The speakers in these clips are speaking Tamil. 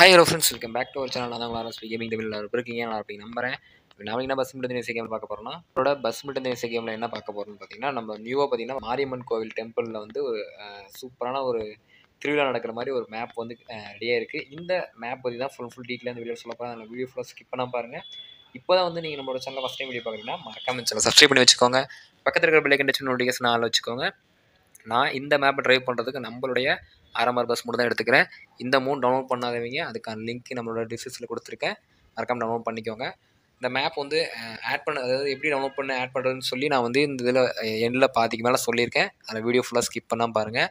Hi hello friends, welcome back to our channel. நான் உங்கள் ஆர்எஸ்பி கேமிங் தமிழில் இருக்கீங்க. நான் அப்படி நம்புறேன். நாளைக்கு என்ன பஸ் மில்டன் தேசிய கேம் பார்க்க போகிறோம்னா, இதோட பஸ் மில்டன் தேசிய கேமில் என்ன பார்க்க போகிறோம்னு பார்த்தீங்கன்னா, நம்ம நியூவாக பார்த்தீங்கன்னா மாரியம்மன் கோவில் டெம்பிளில் வந்து ஒரு சூப்பரான ஒரு திருவிழா நடக்கிற மாதிரி ஒரு மேப் வந்து ரெடியாக இருக்குது. இந்த மேப் பற்றி தான் ஃபுல் டீட்டெயிலாக இந்த வீடியோ சொல்ல போகிறேன். அந்த வீடியோ ஃபுல்லாக ஸ்கிப் பண்ணால் பாருங்கள். இப்போ தான் வந்து நீங்கள் நம்மளோட சேனலில் ஃபஸ்ட் டைம் வீடியோ பார்க்குறீங்கன்னா மறக்காம சேனல் சப்ஸ்கிரைப் பண்ணி வச்சுக்கோங்க. பக்கத்தில் இருக்கிற பெல் ஐக்கன் நோட்டிஃபிகேஷன் ஆள் வச்சுக்கோங்க. நான் இந்த மேப்பை ட்ரைவ் பண்ணுறதுக்கு நம்மளுடைய ஆர்எம்ஆர் பஸ் மட்டும் தான் எடுத்துக்கிறேன். இந்த 3 டவுன்லோட் பண்ணாதவங்க அதுக்கான லிங்க் நம்மளோட டிஸ்கிரிப்ஷனில் கொடுத்துருக்கேன். மறக்காம டவுன்லோட் பண்ணிக்கோங்க. இந்த மேப் வந்து ஆட் பண்ண, அதாவது எப்படி டவுன்லோட் பண்ண ஆட் பண்ணுறதுன்னு சொல்லி நான் வந்து இந்த இதில் எண்டில் பாதிக்கு மேலே சொல்லியிருக்கேன். அந்த வீடியோ ஃபுல்லாக ஸ்கிப் பண்ணாமல் பாருங்கள்.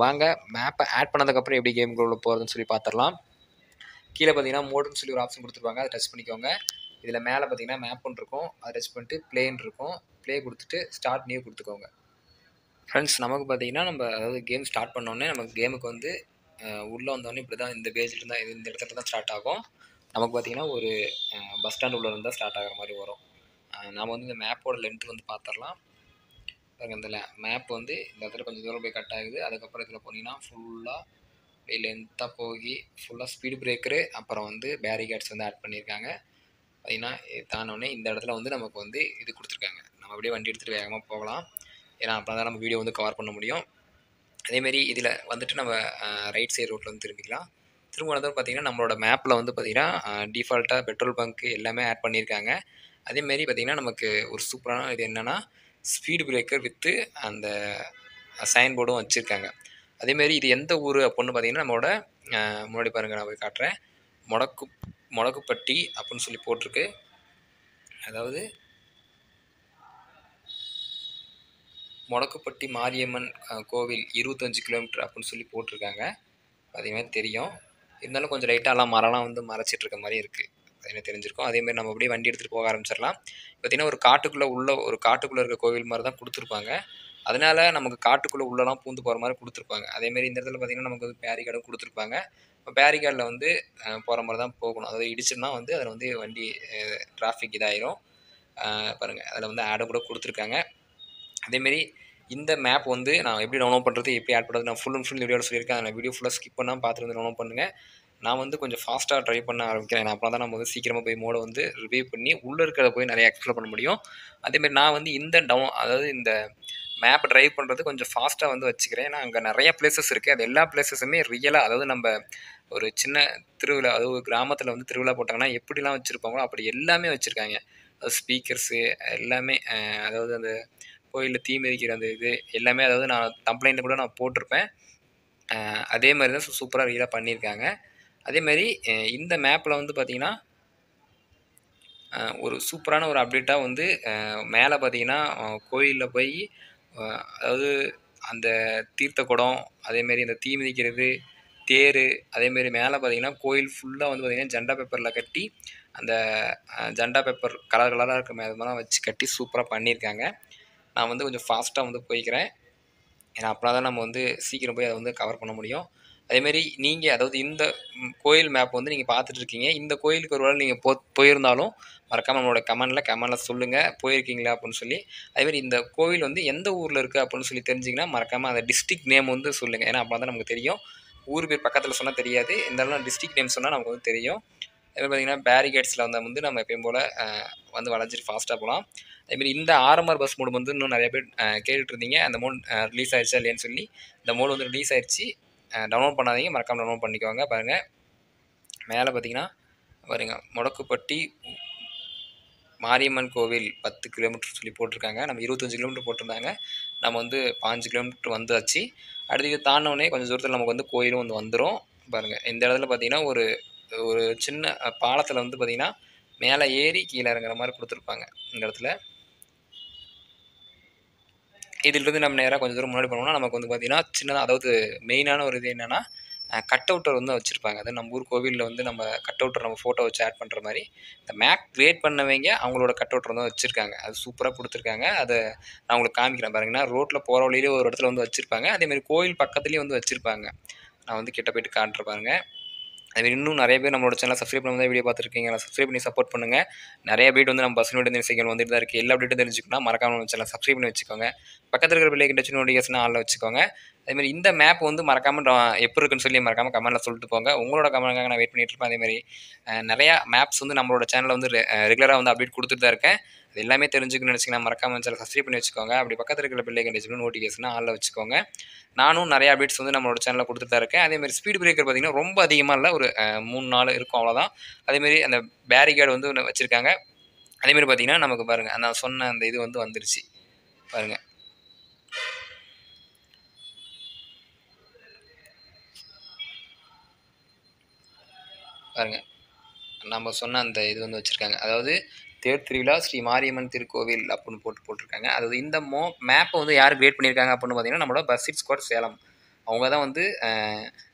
வாங்க மேப்பை ஆட் பண்ணதுக்கப்புறம் எப்படி கேமுக்குள்ளே போகிறதுன்னு சொல்லி பார்த்துடலாம். கீழே பார்த்தீங்கன்னா மோடுன்னு சொல்லி ஒரு ஆப்ஷன் கொடுத்துருப்பாங்க. அதை டச் பண்ணிக்கோங்க. இதில் மேலே பார்த்தீங்கன்னா மேப்புன்னு இருக்கும். அதை டச் பண்ணிட்டு ப்ளேன்னு இருக்கும். ப்ளே கொடுத்துட்டு ஸ்டார்ட் நியூ கொடுத்துக்கோங்க. ஃப்ரெண்ட்ஸ், நமக்கு பார்த்தீங்கன்னா அதாவது கேம் ஸ்டார்ட் பண்ணோடனே நமக்கு கேமுக்கு வந்து உள்ளே வந்தோடனே இப்படி தான் இந்த பேஜில் தான் இந்த இடத்துல தான் ஸ்டார்ட் ஆகும். நமக்கு பார்த்தீங்கன்னா ஒரு பஸ் ஸ்டாண்ட் உள்ள இருந்தால் ஸ்டார்ட் ஆகிற மாதிரி வரும். நாம் வந்து இந்த மேப்போட லென்த்து வந்து பார்த்துடலாம். பாருங்கள், இந்த மேப் வந்து இந்த இடத்துல கொஞ்சம் தூரம் போய் கட் ஆகுது. அதுக்கப்புறம் இதில் போனீங்கன்னா ஃபுல்லாக லென்த்தாக போய் ஃபுல்லாக ஸ்பீடு பிரேக்கரு, அப்புறம் வந்து பேரிகேட்ஸ் வந்து ஆட் பண்ணியிருக்காங்க. பார்த்தீங்கன்னா தானோடனே இந்த இடத்துல வந்து நமக்கு வந்து இது கொடுத்துருக்காங்க. நம்ம அப்படியே வண்டி எடுத்துகிட்டு வேகமாக போகலாம். ஏன்னா அப்போ தான் நம்ம வீடியோ வந்து கவர் பண்ண முடியும். அதேமாரி இதில் வந்துட்டு நம்ம ரைட் சைடு ரோட்டில் வந்து திரும்பிக்கலாம். திரும்பினதும் பார்த்திங்கன்னா நம்மளோட மேப்பில் வந்து பார்த்திங்கன்னா டிஃபால்ட்டாக பெட்ரோல் பங்க் எல்லாமே ஆட் பண்ணியிருக்காங்க. அதேமாரி பார்த்திங்கன்னா நமக்கு ஒரு சூப்பரான இது என்னென்னா ஸ்பீடு பிரேக்கர் வித்து அந்த சைன் போர்டும் வச்சுருக்காங்க. அதேமாரி இது எந்த ஊர் அப்புடின்னு பார்த்திங்கன்னா நம்மளோட முன்னாடி பாருங்கள், நான் போய் காட்டுறேன். மொடக்குப்பட்டி அப்படின்னு சொல்லி போட்டிருக்கு. அதாவது மொடக்குப்பட்டி மாரியம்மன் கோவில் 25 கிலோமீட்டர் அப்படின்னு சொல்லி போட்டிருக்காங்க. அதேமாதிரி தெரியும். இருந்தாலும் கொஞ்சம் லைட்டாக மரம்லாம் வந்து மறைச்சிட்டு இருக்க மாதிரி இருக்குது. எனக்கு தெரிஞ்சிருக்கும். அதேமாதிரி நம்ம அப்படியே வண்டி எடுத்துகிட்டு போக ஆரம்பிச்சிடலாம். பார்த்திங்கன்னா ஒரு காட்டுக்குள்ளே இருக்க கோவில் மாதிரி தான் கொடுத்துருப்பாங்க. அதனால் நமக்கு காட்டுக்குள்ளே உள்ளலாம் பூந்து போகிற மாதிரி கொடுத்துருப்பாங்க. அதேமாரி இந்த இடத்துல பார்த்திங்கன்னா நமக்கு வந்து பேரிகார்டும் கொடுத்துருப்பாங்க. இப்போ பேரிகார்டில் வந்து போகிற மாதிரி தான் போகணும். அதாவது இடிச்சுன்னா வந்து அதில் வந்து வண்டி டிராஃபிக் இதாயிரும். பாருங்கள், அதில் வந்து ஆடை கூட கொடுத்துருக்காங்க. அதேமாரி இந்த மேப் வந்து நான் எப்படி டவுன்லோட் பண்ணுறது, எப்படி ஆட் பண்ணுறது, நான் ஃபுல் வீடியோவில் சொல்லியிருக்கேன். அந்த வீடியோ ஃபுல்லாக ஸ்கிப் பண்ணாமல் பார்த்துட்டு வந்து டவுன்லோட் பண்ணுங்கள். நான் வந்து கொஞ்சம் ஃபாஸ்ட்டாக ட்ரை பண்ண ஆரம்பிக்கிறேன். அப்போ தான் நம்ம வந்து சீக்கிரமாக போய் மோடை வந்து ரிவ்யூ பண்ணி உள்ளே இருக்கிறத போய் நிறைய எக்ஸ்ப்ளோர் பண்ண முடியும். அதேமாரி நான் வந்து அதாவது இந்த மேப்பை ட்ரைவ் பண்ணுறது கொஞ்சம் ஃபாஸ்ட்டாக வந்து வச்சுக்கிறேன். ஏன்னா அங்கே நிறைய பிளேசஸ் இருக்குது. அது எல்லா பிளேசஸுமே ரியலாக, அதாவது நம்ம ஒரு சின்ன திருவிழா, அதாவது ஒரு கிராமத்தில் வந்து திருவிழா போட்டாங்கன்னா எப்படிலாம் வச்சுருப்பாங்களோ அப்படி எல்லாமே வச்சுருக்காங்க. அது ஸ்பீக்கர்ஸு எல்லாமே, அதாவது அந்த கோயிலில் தீ மிதிக்கிற அந்த இது எல்லாமே, அதாவது நான் கம்ப்ளைண்ட்டு கூட நான் போட்டிருப்பேன். அதே மாதிரி தான் சூப்பராக ரீலாக பண்ணியிருக்காங்க. அதேமாதிரி இந்த மேப்பில் வந்து பார்த்திங்கன்னா ஒரு சூப்பரான ஒரு அப்டேட்டாக வந்து மேலே பார்த்திங்கன்னா கோயிலில் போய் அதாவது அந்த தீர்த்த குடம், அதேமாரி அந்த தீ மிதிக்கிறது, தேர், அதேமாரி மேலே பார்த்திங்கன்னா கோயில் ஃபுல்லாக வந்து பார்த்திங்கன்னா ஜெண்டா பேப்பரில் கட்டி அந்த ஜெண்டா பேப்பர் கலராக இருக்க மாதிரிலாம் வச்சு கட்டி சூப்பராக பண்ணியிருக்காங்க. நான் வந்து கொஞ்சம் ஃபாஸ்ட்டாக வந்து போய்க்கிறேன். ஏன்னா அப்படின்னா தான் நம்ம வந்து சீக்கிரம் போய் அதை வந்து கவர் பண்ண முடியும். அதேமாரி நீங்கள், அதாவது இந்த கோயில் மேப் வந்து நீங்கள் பார்த்துட்ருக்கீங்க. இந்த கோயிலுக்கு ஒரு வேளை நீங்கள் போயிருந்தாலும் மறக்காமல் நம்மளோட கமெண்டில் சொல்லுங்கள் போயிருக்கீங்களா அப்படின்னு சொல்லி. அதேமாதிரி இந்த கோவில் வந்து எந்த ஊரில் இருக்குது அப்படின்னு சொல்லி தெரிஞ்சிங்கன்னா மறக்காமல் அந்த டிஸ்ட்ரிக்ட் நேம் வந்து சொல்லுங்கள். ஏன்னா அப்போ தான் நமக்கு தெரியும். ஊர் பேர் பக்கத்தில் சொன்னால் தெரியாது, இருந்தாலும் டிஸ்ட்ரிக்ட் நேம் சொன்னால் நமக்கு வந்து தெரியும். அதே பார்த்திங்கன்னா பேரிகேட்ஸில் வந்து நம்ம எப்பயும் போல் வந்து வளைஞ்சிட்டு ஃபாஸ்ட்டாக போகலாம். அதேமாரி இந்த ஆர்எம்ஆர் பஸ் மோடு வந்து இன்னும் நிறைய பேர் கேட்டுட்ருந்தீங்க. அந்த மோட் ரிலீஸ் ஆயிடுச்சா இல்லையான்னு சொல்லி. இந்த மோடு வந்து ரிலீஸ் ஆயிடுச்சு. டவுன்லோட் பண்ணாதீங்க, மறக்காமல் டவுன்லோட் பண்ணிக்கோங்க. பாருங்கள், மேலே பார்த்தீங்கன்னா மொடக்குப்பட்டி மாரியம்மன் கோவில் 10 கிலோமீட்டர் சொல்லி போட்டிருக்காங்க. நம்ம 25 கிலோமீட்டர் போட்டிருந்தாங்க. நம்ம வந்து 5 கிலோமீட்டர் வந்தாச்சு. அடுத்து இது தாண்டினோடனே கொஞ்சம் தூரத்தில் நமக்கு வந்து கோயிலும் வந்து வந்துடும். பாருங்கள், இந்த இடத்துல பார்த்தீங்கன்னா ஒரு சின்ன பாலத்தில் வந்து பார்த்திங்கன்னா மேலே ஏறி கீழே இறங்குற மாதிரி கொடுத்துருப்பாங்க. இந்த இடத்துல இதிலிருந்து நம்ம நேராக கொஞ்சம் தூரம் முன்னாடி போனோம்னா நமக்கு வந்து பார்த்திங்கன்னா சின்னதாக, அதாவது மெயினான ஒரு இது என்னென்னா கட் அவுட்டர் வந்து வச்சுருப்பாங்க. அது நம்ம ஊர் கோவிலில் வந்து நம்ம கட் அவுட்டர் நம்ம ஃபோட்டோ வச்சு ஆட் பண்ணுற மாதிரி இந்த மேப் க்ரியேட் பண்ணவங்க அவங்களோட கட் அவுட்டர் வந்து வச்சுருக்காங்க. அது சூப்பராக கொடுத்துருக்காங்க. அதை நான் உங்களுக்கு காமிக்கிறேன் பாருங்கன்னா. ரோட்டில் போகிற வழியிலே ஒரு இடத்துல வந்து வச்சுருப்பாங்க. அதேமாதிரி கோயில் பக்கத்துலேயும் வந்து வச்சுருப்பாங்க. நான் வந்து கிட்ட போய்ட்டு காட்டுற பாருங்கள். அதுமாரி இன்னும் நிறைய பேர் நம்மளோட சேனலை சப்ஸ்கிரைப் பண்ணாம தான் வீடியோ பார்த்துருக்கீங்க. சப்ஸ்கிரைப் பண்ணி சப்போர்ட் பண்ணுங்கள். நிறைய அப்டேட் வந்து நம்ம பஸ் மீட் இசைகள் வந்துட்டு தான் இருக்குது. எல்லா அப்டேட்டும் தெரிஞ்சுக்கணும்னா மறக்காம நம்ம சேனலை சப்ஸ்கிரைப் பண்ணி வச்சுக்கோங்க. பக்கத்தில் இருக்கிற பெல் ஐக்கன் நோட்டிஃபிகேஷன் ஆன்ல வச்சுக்கோங்க. அதேமாதிரி இந்த மேப் வந்து மறக்காமல் எப்போ இருக்குன்னு சொல்லி மறக்காமல் கமெண்ட்டில் சொல்லிட்டு போங்க. உங்களோட கமெண்ட்காக நான் வெயிட் பண்ணிட்டு இருப்பேன். அதேமாதிரி நிறையா மேப்ஸ் வந்து நம்மளோட சேனலில் வந்து ரெகுலராக வந்து அப்டேட் கொடுத்துட்டு தான் இருக்கேன். அது எல்லாமே தெரிஞ்சுக்கணும்னு நினச்சிங்கன்னா மறக்காம சேனல் சப்ஸ்கிரைப் பண்ணி வச்சுக்கோங்க. அப்படி பக்கத்தில் இருக்கிற பெல் ஐக்கன் நோட்டிஃபிகேஷன் ஆன்ல வச்சுக்கோங்க. நானும் நிறைய அப்டேட்ஸ் வந்து நம்மளோட சேனலில் கொடுத்துட்டு தான் இருக்கேன். அதேமாதிரி ஸ்பீட் பிரேக்கர் பார்த்தீங்கன்னா ரொம்ப அதிகமாக இல்லை, ஒரு 3-4 இருக்கும் அவ்வளோதான். அதேமாரி அந்த பேரிகேட் வந்து ஒன்று வச்சுருக்காங்க. அதேமாரி பார்த்தீங்கன்னா நமக்கு பாருங்கள், நான் சொன்ன அந்த இது வந்து வந்துருச்சு பாருங்கள். பாருங்க, நம்ம சொன்ன அந்த இது வந்து வச்சுருக்காங்க. அதாவது தேர் திருவிழா ஸ்ரீ மாரியம்மன் திருக்கோவில் அப்படின்னு போட்டிருக்காங்க. அதாவது இந்த மேப்பை வந்து யார் கிரியேட் பண்ணியிருக்காங்க அப்படின்னு பார்த்தீங்கன்னா நம்மளோட பஸ்ஸிட் ஸ்குவாட் சேலம். அவங்க தான் வந்து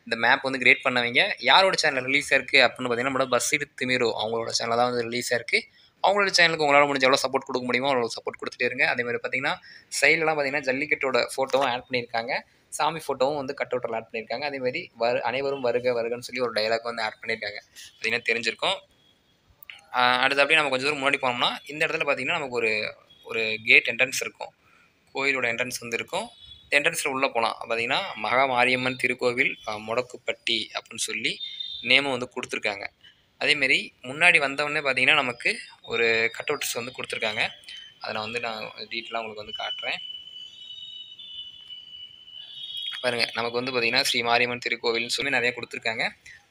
இந்த மேப் வந்து கிரியேட் பண்ணவங்க. யாரோட சேனல் ரிலீஸ் ஆயிருக்கு அப்படின்னு பார்த்தீங்கன்னா நம்மளோட பஸ்ஸிட் திமிரோ அவங்களோட சேனல் தான் வந்து ரிலீஸ் ஆயிருக்கு. அவங்களோட சேனலுக்கு உங்களால் முடிஞ்ச எவ்வளோ சப்போர்ட் கொடுக்க முடியுமோ அவ்வளோ சப்போர்ட் கொடுத்துட்டே இருங்க. அதேமாதிரி பார்த்தீங்கன்னா சைட்லலாம் பார்த்தீங்கன்னா ஜல்லிக்கட்டோட ஃபோட்டோவும் ஆட் பண்ணியிருக்காங்க. சாமி ஃபோட்டோவும் வந்து கட் அவுட்டில் ஆட் பண்ணியிருக்காங்க. அதேமாதிரி அனைவரும் வருக வருகன்னு சொல்லி ஒரு டைலாக் வந்து ஆட் பண்ணியிருக்காங்க. பார்த்தீங்கன்னா தெரிஞ்சிருக்கும். அடுத்து அப்படியே நம்ம கொஞ்சம் தூரம் முன்னாடி போனோம்னா இந்த இடத்துல பார்த்தீங்கன்னா நமக்கு ஒரு ஒரு கேட் என்ட்ரன்ஸ் இருக்கும். கோயிலோட என்ட்ரன்ஸ் வந்து இருக்கும். இந்த என்ட்ரன்ஸில் உள்ளே போகலாம். பார்த்தீங்கன்னா மகா மாரியம்மன் திருக்கோவில் முடக்குப்பட்டி அப்படின்னு சொல்லி நேமும் வந்து கொடுத்துருக்காங்க. அதேமாரி முன்னாடி வந்தவொடனே பார்த்தீங்கன்னா நமக்கு ஒரு கட் அவுட்ஸ் வந்து கொடுத்துருக்காங்க. அதை நான் டீட்டெயிலாக உங்களுக்கு வந்து காட்டுறேன். பாருங்கள், நமக்கு வந்து பார்த்தீங்கன்னா ஸ்ரீ மாரியம்மன் திருக்கோவில்னு சொல்லி நிறைய கொடுத்துருக்காங்க.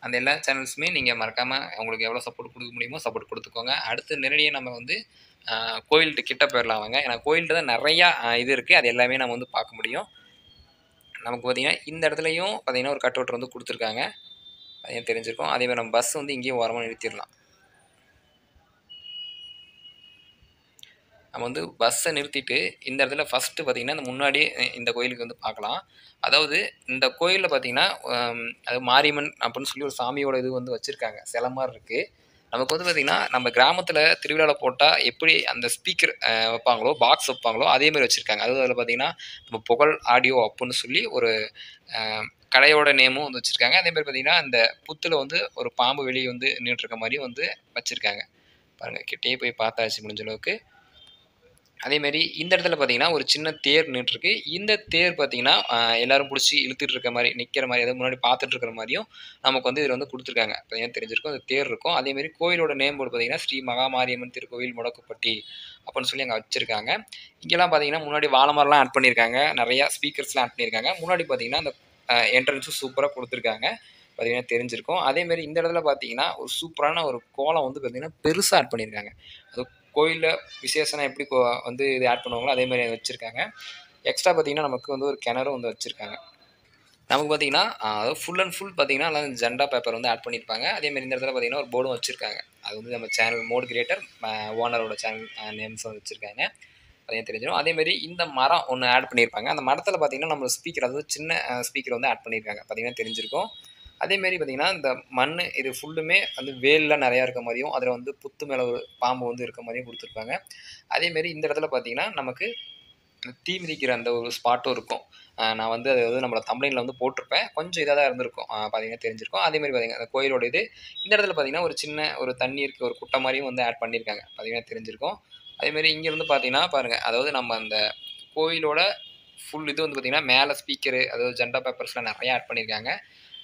அந்த எல்லா சேனல்ஸுமே நீங்கள் மறக்காமல் உங்களுக்கு எவ்வளோ சப்போர்ட் கொடுக்க முடியுமோ சப்போர்ட் கொடுத்துக்கோங்க. அடுத்து நேரடியாக நம்ம வந்து கோயில்கிட்ட கிட்ட போயிடலாம் வாங்க. ஏன்னா கோயில்கிட்ட தான் நிறையா இது இருக்குது. அது எல்லாமே நம்ம வந்து பார்க்க முடியும். நமக்கு பார்த்தீங்கன்னா இந்த இடத்துலையும் பார்த்தீங்கன்னா ஒரு கட் அவுட் வந்து கொடுத்துருக்காங்க. அதையும் தெரிஞ்சிருக்கும். அதேமாதிரி நம்ம பஸ் வந்து இங்கேயும் ஓரமாக நிறுத்திடலாம். நம்ம வந்து பஸ்ஸை நிறுத்திட்டு இந்த இடத்துல ஃபஸ்ட்டு பார்த்தீங்கன்னா இந்த முன்னாடியே இந்த கோயிலுக்கு வந்து பார்க்கலாம். அதாவது இந்த கோயிலில் பார்த்தீங்கன்னா அது மாரியம்மன் அப்படின்னு சொல்லி ஒரு சாமியோட இது வந்து வச்சுருக்காங்க. சிலை மாதிரி இருக்குது. நமக்கு வந்து பார்த்திங்கன்னா நம்ம கிராமத்தில் திருவிழாவில் போட்டால் எப்படி அந்த ஸ்பீக்கர் வைப்பாங்களோ, பாக்ஸ் வைப்பாங்களோ அதேமாதிரி வச்சுருக்காங்க. அதுவும் அதில் பார்த்திங்கன்னா நம்ம புகழ் ஆடியோ அப்புடின்னு சொல்லி ஒரு கடையோட நேமும் வந்து வச்சுருக்காங்க. அதேமாதிரி பார்த்திங்கன்னா இந்த புத்தில் வந்து ஒரு பாம்பு வெளியே வந்து நின்றுருக்க மாதிரியும் வந்து வச்சுருக்காங்க. பாருங்கள், கிட்டேயே போய் பார்த்தாச்சு முடிஞ்ச அளவுக்கு. அதேமாரி இந்த இடத்துல பார்த்தீங்கன்னா ஒரு சின்ன தேர் நின்றுருக்கு. இந்த தேர் பார்த்தீங்கன்னா எல்லாரும் பிடிச்சி இழுத்துட்டு இருக்க மாதிரி, நிற்கிற மாதிரி, அதாவது முன்னாடி பார்த்துட்டு இருக்கிற மாதிரியும் நமக்கு வந்து இதில் வந்து கொடுத்துருக்காங்க. பார்த்தீங்கன்னா தெரிஞ்சிருக்கும். அந்த தேர் இருக்கும். அதேமாரி கோயிலோட நேம் போர்டு பார்த்தீங்கன்னா ஸ்ரீ மகாமாரியம்மன் திருக்கோவில் முடக்குப்பட்டி அப்படின்னு சொல்லி அங்கே வச்சுருக்காங்க. இங்கெல்லாம் பார்த்தீங்கன்னா முன்னாடி வாழை மரம்லாம் ஆட் பண்ணியிருக்காங்க. நிறையா ஸ்பீக்கர்ஸ்லாம் ஆட் பண்ணியிருக்காங்க. முன்னாடி பார்த்தீங்கன்னா அந்த என்ட்ரன்ஸும் சூப்பராக கொடுத்துருக்காங்க. பார்த்தீங்கன்னா தெரிஞ்சிருக்கும். அதேமாரி இந்த இடத்துல பார்த்தீங்கன்னா ஒரு சூப்பரான ஒரு கோலம் வந்து பார்த்தீங்கன்னா பெருசாக ஆட் பண்ணியிருக்காங்க. அது கோயிலில் விசேஷம்னா எப்படி வந்து இது ஆட் பண்ணுவாங்களோ அதேமாதிரி வச்சுருக்காங்க. எக்ஸ்ட்ரா பார்த்தீங்கன்னா நமக்கு வந்து ஒரு கிணறும் வந்து வச்சுருக்காங்க. நமக்கு பார்த்தீங்கன்னா அதாவது ஃபுல் அண்ட் ஃபுல் பார்த்தீங்கன்னா எல்லாம் ஜெண்டா பேப்பர் வந்து ஆட் பண்ணியிருப்பாங்க. அதேமாதிரி இந்த இடத்துல பார்த்தீங்கன்னா ஒரு போர்டும் வச்சுருக்காங்க. அது வந்து நம்ம சேனல் மோட் கிரியேட்டர் ஓனரோட சேனல் நேம்ஸ் வந்து வச்சுருக்காங்க. அதையும் தெரிஞ்சிடும். அதேமாரி இந்த மரம் ஒன்று ஆட் பண்ணியிருப்பாங்க. அந்த மரத்தில் பார்த்தீங்கன்னா நம்ம ஸ்பீக்கர், அதாவது சின்ன ஸ்பீக்கர் வந்து ஆட் பண்ணியிருக்காங்க. பார்த்தீங்கன்னா தெரிஞ்சிருக்கும். அதேமாரி பார்த்தீங்கன்னா இந்த மண் இது ஃபுல்லுமே வந்து வேல்லாம் நிறையா இருக்க மாதிரியும், அதில் வந்து புத்து மேலே ஒரு பாம்பு வந்து இருக்க மாதிரியும் கொடுத்துருப்பாங்க. அதேமாரி இந்த இடத்துல பார்த்தீங்கன்னா நமக்கு தீ மிதிக்கிற அந்த ஒரு ஸ்பாட்டும் இருக்கும். நான் வந்து அது வந்து நம்மளோட தம்ப்நெயில்ல வந்து போட்டிருப்பேன். கொஞ்சம் இதாக தான் இருந்திருக்கும். பார்த்தீங்கன்னா தெரிஞ்சிருக்கும். அதேமாரி பார்த்தீங்கன்னா அந்த கோயிலோட இது இந்த இடத்துல பார்த்தீங்கன்னா ஒரு சின்ன ஒரு தண்ணீருக்கு ஒரு குட்டை மாதிரியும் வந்து ஆட் பண்ணியிருக்காங்க. பார்த்தீங்கன்னா தெரிஞ்சிருக்கும். அதேமாரி இங்கேருந்து பார்த்தீங்கன்னா பாருங்கள், அதாவது நம்ம அந்த கோயிலோட ஃபுல் இது வந்து பார்த்தீங்கன்னா மேலே ஸ்பீக்கரு, அதாவது ஜெண்டா பேப்பர்ஸ்லாம் நிறையா ஆட் பண்ணியிருக்காங்க.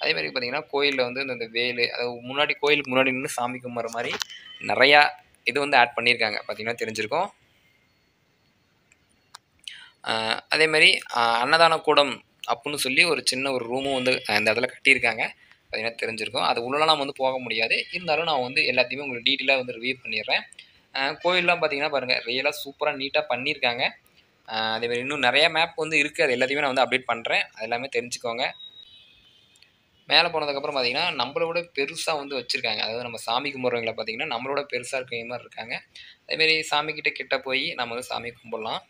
அதேமாதிரி பார்த்தீங்கன்னா கோயிலில் வந்து இந்த வேலு, அதாவது முன்னாடி கோயிலுக்கு முன்னாடி நின்று சாமி கும்பிட்ற மாதிரி நிறையா இது வந்து ஆட் பண்ணியிருக்காங்க. பார்த்தீங்கன்னா தெரிஞ்சிருக்கும். அதேமாதிரி அன்னதான கூடம் அப்புடின்னு சொல்லி ஒரு சின்ன ஒரு ரூமும் வந்து அந்த இடத்துல கட்டியிருக்காங்க. பார்த்தீங்கன்னா தெரிஞ்சிருக்கும். அது உள்ளலாம் நம்ம வந்து போக முடியாது. இருந்தாலும் நான் வந்து எல்லாத்தையுமே உங்களுக்கு டீட்டெயிலாக வந்து ரிவ்யூ பண்ணிடுறேன். கோயிலெலாம் பார்த்தீங்கன்னா பாருங்கள், ரியலாக சூப்பராக நீட்டாக பண்ணியிருக்காங்க. அதேமாதிரி இன்னும் நிறையா மேப் வந்து இருக்குது. அது எல்லாத்தையுமே நான் வந்து அப்டேட் பண்ணுறேன். அது எல்லாமே தெரிஞ்சுக்கோங்க. மேலே போனதுக்கப்புறம் பார்த்தீங்கன்னா நம்மளோட பெருசாக வந்து வச்சுருக்காங்க. அதாவது நம்ம சாமி கும்பிட்றவங்கள பார்த்தீங்கன்னா நம்மளோட பெருசாக இருக்கிற மாதிரி இருக்காங்க. அதேமாரி சாமிக்கிட்ட கிட்ட போய் நம்ம வந்து சாமி கும்பிட்லாம்.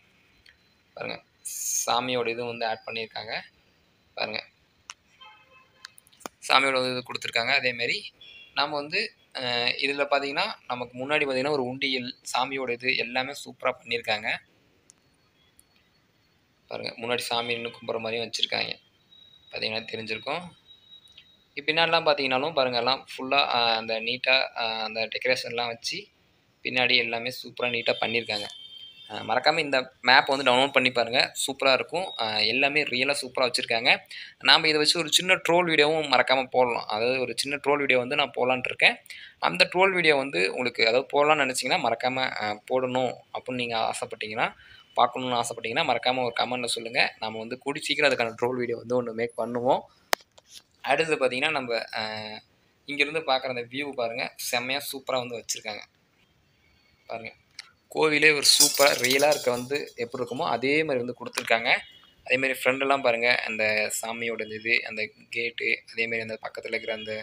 பாருங்கள், சாமியோட இது வந்து ஆட் பண்ணியிருக்காங்க. பாருங்கள், சாமியோட இது கொடுத்துருக்காங்க. அதேமாரி நாம் வந்து இதில் பார்த்தீங்கன்னா நமக்கு முன்னாடி பார்த்தீங்கன்னா ஒரு உண்டியல், சாமியோட இது எல்லாமே சூப்பராக பண்ணியிருக்காங்க. பாருங்கள், முன்னாடி சாமி நின்று கும்பிட்ற மாதிரியும் வச்சுருக்காங்க. பார்த்தீங்கன்னா தெரிஞ்சிருக்கும். பின்னாடிலாம் பார்த்தீங்கன்னாலும் பாருங்கள் எல்லாம் ஃபுல்லாக அந்த நீட்டாக அந்த டெக்கரேஷன்லாம் வச்சு பின்னாடி எல்லாமே சூப்பராக நீட்டாக பண்ணியிருக்காங்க. மறக்காமல் இந்த மேப் வந்து டவுன்லோட் பண்ணி பாருங்கள், சூப்பராக இருக்கும். எல்லாமே ரியலாக சூப்பராக வச்சுருக்காங்க. நாம் இதை வச்சு ஒரு சின்ன ட்ரோல் வீடியோவும் மறக்காமல் போடலாம். அதாவது ஒரு சின்ன ட்ரோல் வீடியோ வந்து நான் போடலான்ட்டு இருக்கேன். அந்த ட்ரோல் வீடியோ வந்து உங்களுக்கு அதாவது போடலான்னு நினச்சிங்கன்னா மறக்காமல் போடணும் அப்படின்னு நீங்கள் ஆசைப்பட்டீங்கன்னா, பார்க்கணுன்னு ஆசைப்பட்டீங்கன்னா மறக்காமல் ஒரு கமெண்ட்டில் சொல்லுங்கள். நம்ம வந்து கூடி சீக்கிரம் அதுக்கான ட்ரோல் வீடியோ வந்து ஒன்று மேக் பண்ணுவோம். அடுத்தது பார்த்தீங்கன்னா, நம்ம இங்கேருந்து பார்க்குற அந்த வியூ பாருங்கள், செம்மையாக சூப்பராக வந்து வச்சுருக்காங்க. பாருங்கள், கோவிலே ஒரு சூப்பராக ரியலாக இருக்க வந்து எப்படி இருக்குமோ அதே மாதிரி வந்து கொடுத்துருக்காங்க. அதேமாரி ஃப்ரெண்டெல்லாம் பாருங்கள், அந்த சாமியோட இது அந்த கேட்டு, அதேமாரி அந்த பக்கத்தில் இருக்கிற அந்த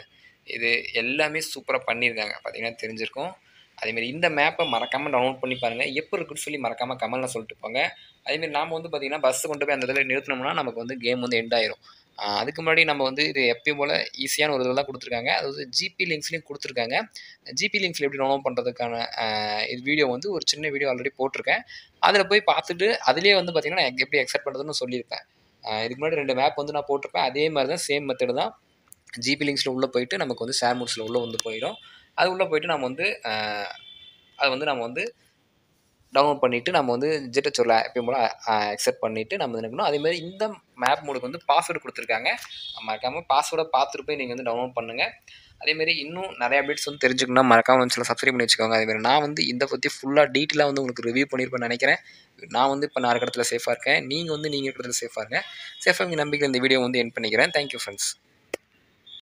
இது எல்லாமே சூப்பராக பண்ணியிருக்காங்க. பார்த்தீங்கன்னா தெரிஞ்சிருக்கும். அதேமாரி இந்த மேப்பை மறக்காமல் டவுன்லோட் பண்ணி பாருங்கள். எப்படி இருக்குன்னு சொல்லி மறக்காமல் கமெண்ட்டில் சொல்லிட்டு போங்க. அதேமாரி நாம் வந்து பார்த்திங்கன்னா பஸ்ஸு கொண்டு போய் அந்த இதில் நிறுத்தினோம்னா நமக்கு வந்து கேம் வந்து எண்ட் ஆயிரும். அதுக்கு முன்னாடி நம்ம வந்து இது எப்பயும் போல் ஈஸியான ஒரு இதில் தான் கொடுத்துருக்காங்க. அதாவது ஜிபி லிங்க்ஸ்லேயும் கொடுத்துருக்காங்க. ஜிபி லிங்க்ஸில் எப்படி டவுன்லோட் பண்ணுறதுக்கான இது வீடியோ வந்து ஒரு சின்ன வீடியோ ஆல்ரெடி போட்டிருக்கேன். அதில் போய் பார்த்துட்டு அதிலேயே வந்து பார்த்திங்கன்னா நான் எப்படி எக்ஸெப்ட் பண்ணுறதுன்னு சொல்லியிருப்பேன். இதுக்கு முன்னாடி 2 மேப் வந்து நான் போட்டிருப்பேன். அதே மாதிரி தான் சேம் மெத்தடு தான். ஜிபி லிங்க்ஸில் உள்ளே போயிட்டு நமக்கு வந்து ஷேர் மோட்ஸில் உள்ளே வந்து போயிடும். அது உள்ளே போயிட்டு நம்ம வந்து அதை வந்து நம்ம வந்து டவுன்லோட் பண்ணிவிட்டு நம்ம வந்து ஜிஹெச்ஓவில் எப்பயும் போல் அக்செப்ட் பண்ணிவிட்டு நம்ம இருக்கணும். அதேமாதிரி இந்த மேப் மோடுக்கு வந்து பாஸ்வேர்டு கொடுத்துருக்காங்க. மறக்காமல் பாஸ்வேர்டை பார்த்துட்டு போய் நீங்கள் வந்து டவுன்லோட் பண்ணுங்கள். அதேமாரி இன்னும் நிறைய அப்டேட்ஸ் வந்து தெரிஞ்சுக்கணும்னா மறக்காமல் வந்து சப்ஸ்கிரைப் பண்ணி வச்சுக்கோங்க. அதேமாதிரி நான் வந்து இதை பற்றி ஃபுல்லாக டீட்டெயிலாக வந்து உங்களுக்கு ரிவ்யூ பண்ணியிருப்பேன்னு நினைக்கிறேன். நான் வந்து இப்போ நான் இருக்கிற இடத்துல சேஃபாக இருக்கேன். நீங்கள் இருக்கிற இடத்துல சேஃபாக இருங்க. சேஃபாக நம்பிக்கை இந்த வீடியோ வந்து எண்ட் பண்ணிக்கிறேன். Thank you friends.